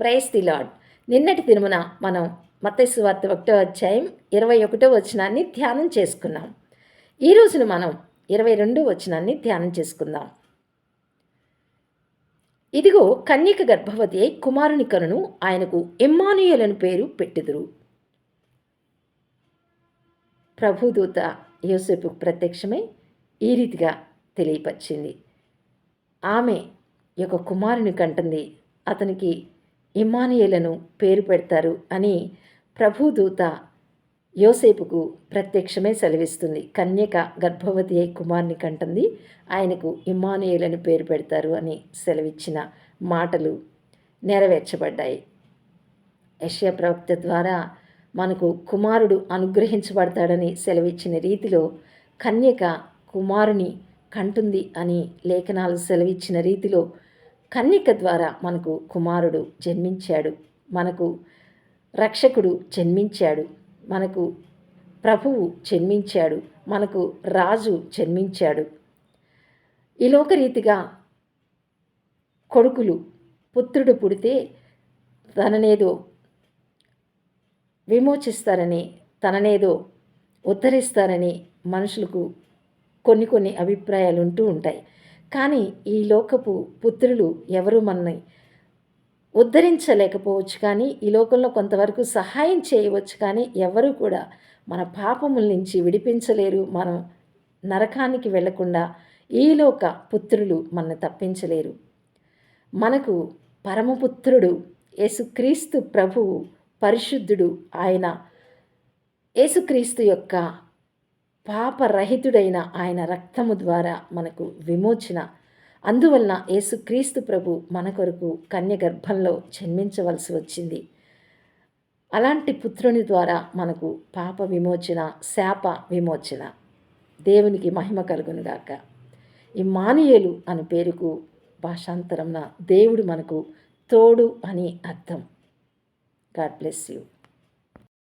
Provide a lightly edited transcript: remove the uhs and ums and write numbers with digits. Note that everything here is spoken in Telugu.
Praise the lord. నిన్నటి దినమున మనం మత్తయి సువార్త 1వ అధ్యాయం 21వ వచనాన్ని ధ్యానం చేసుకున్నాం. ఈ రోజున మనం 22వ వచనాన్ని ధ్యానం చేసుకుందాం. ఇదిగో కన్యక గర్భవతి అయి కుమారుని కనును, ఆయనకు ఇమ్మానుయేలు అని పేరు పెట్టుదురు. ప్రభుదూత యోసేపుకు ప్రత్యక్షమై ఈ రీతిగా తెలియపరిచింది. ఆమె యొక్క కుమారుని కంటుంది, అతనికి ఇమ్మానుయేలను పేరు పెడతారు అని ప్రభుదూత యోసేపుకు ప్రత్యక్షమే సెలవిస్తుంది. కన్యక గర్భవతి అయి కుమారుని కంటుంది, ఆయనకు ఇమ్మానుయేలను పేరు పెడతారు అని సెలవిచ్చిన మాటలు నెరవేర్చబడ్డాయి. యెషయా ప్రవక్త ద్వారా మనకు కుమారుడు అనుగ్రహించబడతాడని సెలవిచ్చిన రీతిలో కన్యక కుమారుని కంటుంది అని లేఖనాలు సెలవిచ్చిన రీతిలో కన్యక ద్వారా మనకు కుమారుడు జన్మించాడు, మనకు రక్షకుడు జన్మించాడు, మనకు ప్రభువు జన్మించాడు, మనకు రాజు జన్మించాడు. ఈ లోకరీతిగా కొడుకులు పుత్రుడు పుడితే తననేదో విమోచిస్తారని, తననేదో ఉద్ధరిస్తారని మనుషులకు కొన్ని అభిప్రాయాలు ఉంటూ ఉంటాయి. కానీ ఈ లోకపు పుత్రులు ఎవరు మనని ఉద్ధరించలేకపోవచ్చు, కానీ ఈ లోకంలో కొంతవరకు సహాయం చేయవచ్చు, కానీ ఎవరు కూడా మన పాపముల నుంచి విడిపించలేరు. మనం నరకానికి వెళ్లకుండా ఈలోక పుత్రులు మనల్ని తప్పించలేరు. మనకు పరమపుత్రుడు యేసుక్రీస్తు ప్రభువు పరిశుద్ధుడు. ఆయన యేసుక్రీస్తు యొక్క పాపరహితుడైన ఆయన రక్తము ద్వారా మనకు విమోచన. అందువలన యేసుక్రీస్తు ప్రభు మన కొరకు కన్య గర్భంలో జన్మించవలసి వచ్చింది. అలాంటి పుత్రుని ద్వారా మనకు పాప విమోచన, శాప విమోచన. దేవునికి మహిమ కలుగునుగాక. ఇమ్మానుయేలు అనే పేరుకు భాషాంతరంన దేవుడు మనకు తోడు అని అర్థం. God bless you.